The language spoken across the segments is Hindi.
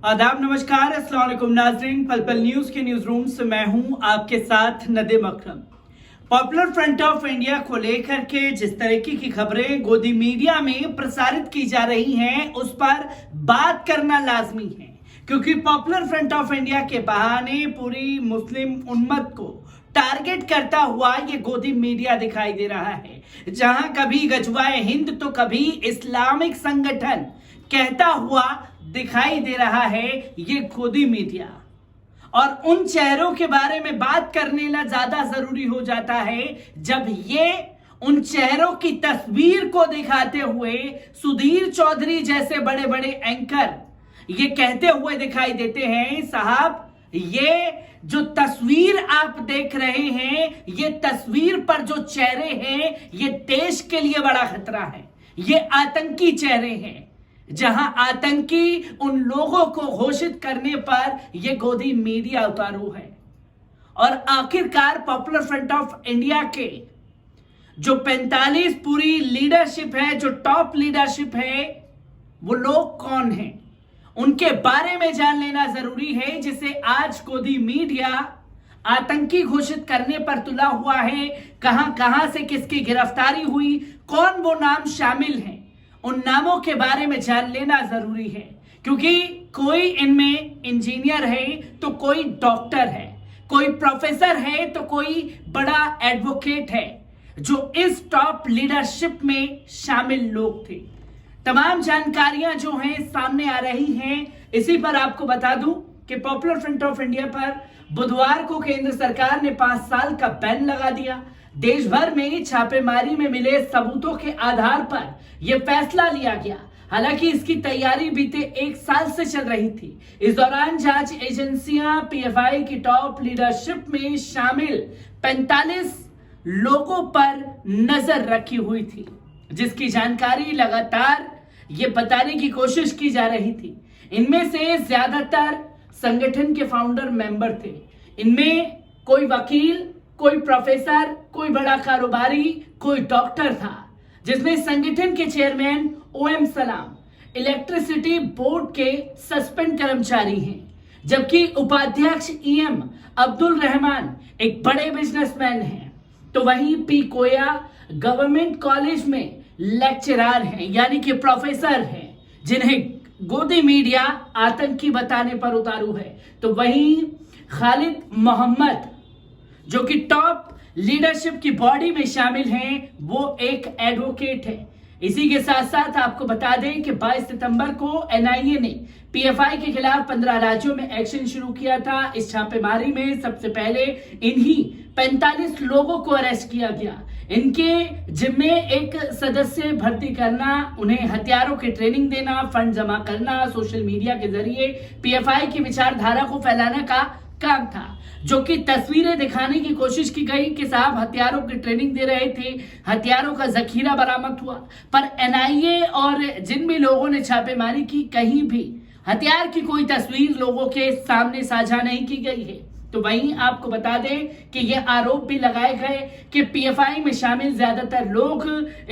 आदाब, नमस्कार, अस्सलाम वालेकुम नाज़रीन। पल पल न्यूज के न्यूज रूम से मैं हूं आपके साथ नदीम अकरम। पॉपुलर फ्रंट ऑफ इंडिया को लेकर के जिस तरीके की खबरें गोदी मीडिया में प्रसारित की जा रही हैं, उस पर बात करना लाजमी है, क्योंकि पॉपुलर फ्रंट ऑफ इंडिया के बहाने पूरी मुस्लिम उम्मत को टारगेट करता हुआ ये गोदी मीडिया दिखाई दे रहा है, जहां कभी गजवाए हिंद तो कभी इस्लामिक संगठन कहता हुआ दिखाई दे रहा है ये गोदी मीडिया। और उन चेहरों के बारे में बात करने ला ज्यादा जरूरी हो जाता है जब ये उन चेहरों की तस्वीर को दिखाते हुए सुधीर चौधरी जैसे बड़े बड़े एंकर ये कहते हुए दिखाई देते हैं, साहब ये जो तस्वीर आप देख रहे हैं, ये तस्वीर पर जो चेहरे हैं, ये देश के लिए बड़ा खतरा है। ये आतंकी चेहरे हैं, जहां आतंकी उन लोगों को घोषित करने पर यह गोदी मीडिया उतारू है। और आखिरकार पॉपुलर फ्रंट ऑफ इंडिया के जो 45 पूरी लीडरशिप है, जो टॉप लीडरशिप है, वो लोग कौन हैं, उनके बारे में जान लेना जरूरी है, जिसे आज गोदी मीडिया आतंकी घोषित करने पर तुला हुआ है। कहां कहां से किसकी गिरफ्तारी हुई, कौन वो नाम शामिल हैं, उन नामों के बारे में जान लेना जरूरी है, क्योंकि कोई इनमें इंजीनियर है तो कोई डॉक्टर है, कोई प्रोफेसर है तो कोई बड़ा एडवोकेट है, जो इस टॉप लीडरशिप में शामिल लोग थे। तमाम जानकारियां जो हैं सामने आ रही हैं। इसी पर आपको बता दूं कि पॉपुलर फ्रंट ऑफ इंडिया पर बुधवार को केंद्र सरकार ने 5 साल का बैन लगा दिया। देश भर में छापेमारी में मिले सबूतों के आधार पर यह फैसला लिया गया। हालांकि इसकी तैयारी बीते 1 साल से चल रही थी। इस दौरान जांच एजेंसियां पीएफआई की टॉप लीडरशिप में शामिल 45 लोगों पर नजर रखी हुई थी, जिसकी जानकारी लगातार ये बताने की कोशिश की जा रही थी। इनमें से ज्यादातर संगठन के फाउंडर मेंबर थे। इनमें कोई वकील, कोई प्रोफेसर, कोई बड़ा कारोबारी, कोई डॉक्टर था, जिसमें संगठन के चेयरमैन ओएम सलाम इलेक्ट्रिसिटी बोर्ड के सस्पेंड कर्मचारी हैं, जबकि उपाध्यक्ष ईएम अब्दुल रहमान एक बड़े बिजनेसमैन हैं। तो वहीं पी कोया गवर्नमेंट कॉलेज में लेक्चरर हैं, यानी कि प्रोफेसर हैं, जिन्हें गोदी मीडिया आतंकी बताने पर उतारू है। तो वहीं खालिद मोहम्मद, जो कि टॉप लीडरशिप की बॉडी में शामिल हैं, वो एक एडवोकेट है। इसी के साथ साथ आपको बता दें कि 22 सितंबर को एनआईए ने पीएफआई के खिलाफ 15 राज्यों में एक्शन शुरू किया था। इस छापेमारी में सबसे पहले इन्हीं 45 लोगों को अरेस्ट किया गया। इनके जिम्मे एक सदस्य भर्ती करना, उन्हें हथियारों की ट्रेनिंग देना, फंड जमा करना, सोशल मीडिया के जरिए पीएफआई की विचारधारा को फैलाने का काम था, जो कि तस्वीरें दिखाने की कोशिश की गई कि साहब हथियारों की ट्रेनिंग दे रहे थे, हथियारों का जखीरा बरामद हुआ। पर एनआईए और जिन भी लोगों ने छापेमारी की, कहीं भी हथियार की कोई तस्वीर लोगों के सामने साझा नहीं की गई है। तो वहीं आपको बता दें कि यह आरोप भी लगाए गए कि पीएफआई में शामिल ज्यादातर लोग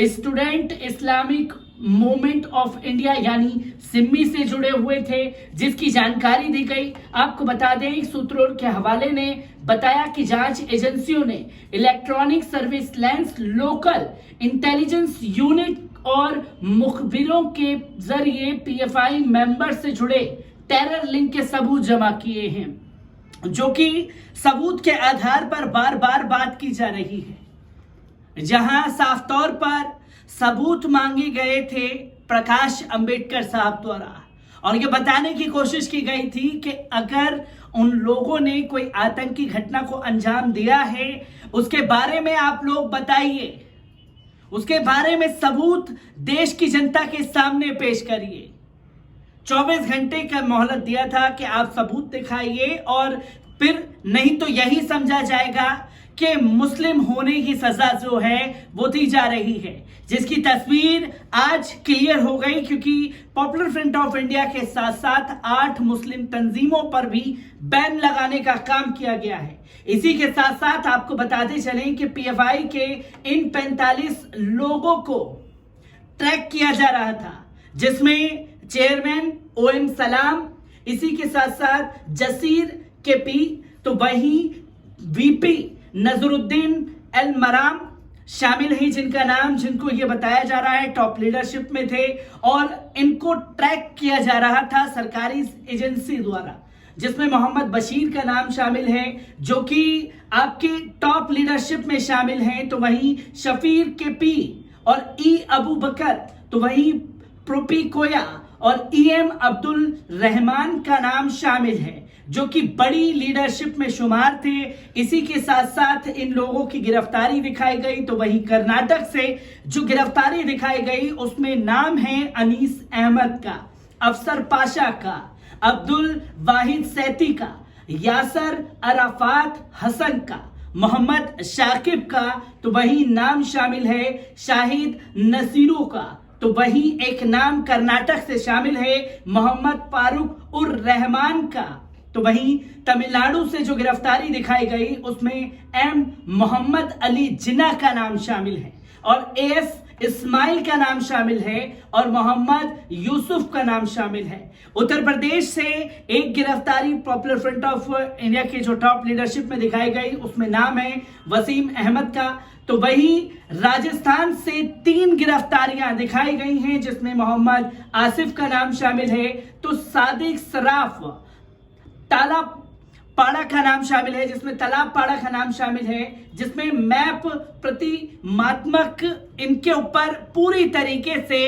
student Islamic movement of India यानी सिम्मी से जुड़े हुए थे, जिसकी जानकारी दी गई। आपको बता दें, सूत्रों के हवाले ने बताया कि जांच एजेंसियों ने electronic surveillance, local intelligence unit और मुखबिरों के जरिए पीएफआई मेंबर से जुड़े टेरर लिंक के सबूत जमा किए हैं, जो कि सबूत के आधार पर बार बार बात की जा रही है। जहां साफ तौर पर सबूत मांगे गए थे प्रकाश अंबेडकर साहब द्वारा, और ये बताने की कोशिश की गई थी कि अगर उन लोगों ने कोई आतंकी घटना को अंजाम दिया है, उसके बारे में आप लोग बताइए, उसके बारे में सबूत देश की जनता के सामने पेश करिए। 24 घंटे का मोहलत दिया था कि आप सबूत दिखाइए, और फिर नहीं तो यही समझा जाएगा कि मुस्लिम होने की सजा जो है वो दी जा रही है, जिसकी तस्वीर आज क्लियर हो गई, क्योंकि पॉपुलर फ्रंट ऑफ इंडिया के साथ साथ 8 मुस्लिम तंजीमों पर भी बैन लगाने का काम किया गया है। इसी के साथ साथ आपको बताते चलें कि पीएफआई के इन 45 लोगों को ट्रैक किया जा रहा था, जिसमें चेयरमैन ओएम सलाम, इसी के साथ साथ जसीर केपी, तो वहीं वीपी नजरुद्दीन अल मराम शामिल हैं, जिनको ये बताया जा रहा है टॉप लीडरशिप में थे और इनको ट्रैक किया जा रहा था सरकारी एजेंसी द्वारा, जिसमें मोहम्मद बशीर का नाम शामिल है जो कि आपके टॉप लीडरशिप में शामिल हैं। तो वहीं शफीर केपी और ई अबू बकर, तो वहीं प्रोपी कोया और ईएम अब्दुल रहमान का नाम शामिल है जो कि बड़ी लीडरशिप में शुमार थे। इसी के साथ साथ इन लोगों की गिरफ्तारी दिखाई गई। तो वहीं कर्नाटक से जो गिरफ्तारी दिखाई गई उसमें नाम है अनीस अहमद का, अफसर पाशा का, अब्दुल वाहिद सैती का, यासर अराफात हसन का, मोहम्मद शाकिब का, तो वही नाम शामिल है शाहिद नसीरों का। तो वही एक नाम कर्नाटक से शामिल है मोहम्मद फारूक उर रहमान का। तो वहीं तमिलनाडु से जो गिरफ्तारी दिखाई गई उसमें एम मोहम्मद अली जिन्ना का नाम शामिल है और एस इस्माइल का नाम शामिल है और मोहम्मद यूसुफ का नाम शामिल है। उत्तर प्रदेश से एक गिरफ्तारी पॉपुलर फ्रंट ऑफ इंडिया के जो टॉप लीडरशिप में दिखाई गई उसमें नाम है वसीम अहमद का। तो वहीं राजस्थान से 3 गिरफ्तारियां दिखाई गई हैं जिसमें मोहम्मद आसिफ का नाम शामिल है, तो सादिक सराफ तालाब पाड़ा का नाम शामिल है, जिसमें तालाब पाड़ा का नाम शामिल है, जिसमें मैप प्रतिमात्मक इनके ऊपर पूरी तरीके से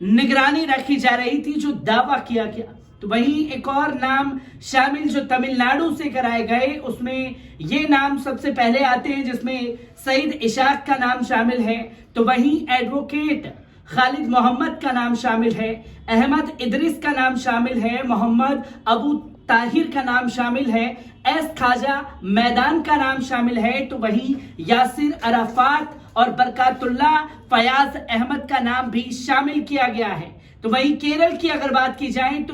निगरानी रखी जा रही थी जो दावा किया गया। तो वहीं एक और नाम शामिल जो तमिलनाडु से कराए गए उसमें ये नाम सबसे पहले आते हैं जिसमें सईद इशाक का नाम शामिल है। तो वहीं एडवोकेट खालिद मोहम्मद का नाम शामिल है, अहमद इदरिस का नाम शामिल है, मोहम्मद अबू ताहिर का नाम शामिल है, एस खाजा मैदान का नाम शामिल है। तो वहीं यासिर अराफात और बरकातुल्ला फयाज अहमद का नाम भी शामिल किया गया है। तो वहीं केरल की अगर बात की जाए तो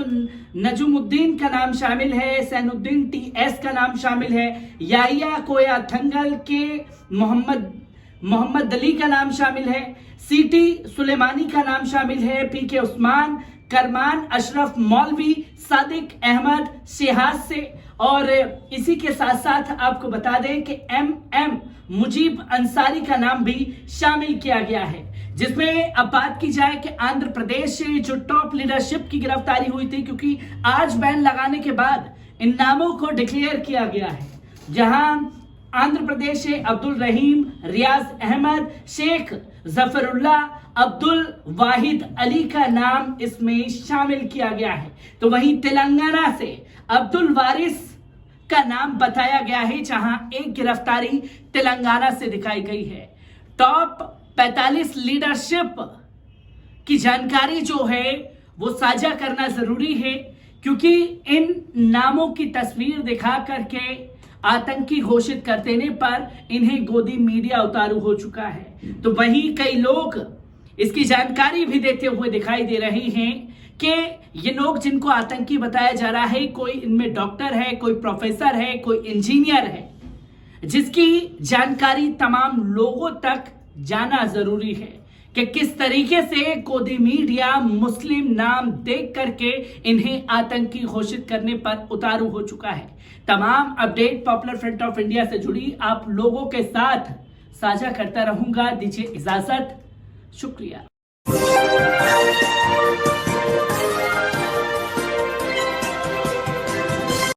नजुमुद्दीन का नाम शामिल है, सैनुद्दीन टीएस का नाम शामिल है, याहिया कोया थंगल के मोहम्मद अली का नाम शामिल है, सीटी सुलेमानी का नाम शामिल है, पीके उस्मान, करमान अशरफ मौलवी, सादिक अहमद सिहाज से। और इसी के साथ साथ आपको बता दें कि एम मुजीब अंसारी का नाम भी शामिल किया गया है। जिसमें अब बात की जाए कि आंध्र प्रदेश से जो टॉप लीडरशिप की गिरफ्तारी हुई थी, क्योंकि आज बैन लगाने के बाद इन नामों को डिक्लेयर किया गया है, जहां आंध्र प्रदेश से अब्दुल रहीम, रियाज अहमद, शेख जफरुल्ला, अब्दुल वाहिद अली का नाम इसमें शामिल किया गया है। तो वहीं तेलंगाना से अब्दुल वारिस का नाम बताया गया है, जहां एक गिरफ्तारी तेलंगाना से दिखाई गई है। टॉप 45 लीडरशिप की जानकारी जो है वो साझा करना जरूरी है, क्योंकि इन नामों की तस्वीर दिखा करके आतंकी घोषित कर देने पर इन्हें गोदी मीडिया उतारू हो चुका है। तो वहीं कई लोग इसकी जानकारी भी देते हुए दिखाई दे रहे हैं कि ये लोग जिनको आतंकी बताया जा रहा है, कोई इनमें डॉक्टर है, कोई प्रोफेसर है, कोई इंजीनियर है, जिसकी जानकारी तमाम लोगों तक जाना जरूरी है कि किस तरीके से गोदी मीडिया मुस्लिम नाम देख करके इन्हें आतंकी घोषित करने पर उतारू हो चुका है। तमाम update popular front of India से जुड़ी आप लोगों के साथ साझा करता रहूंगा। दीजिए इजाजत, शुक्रिया।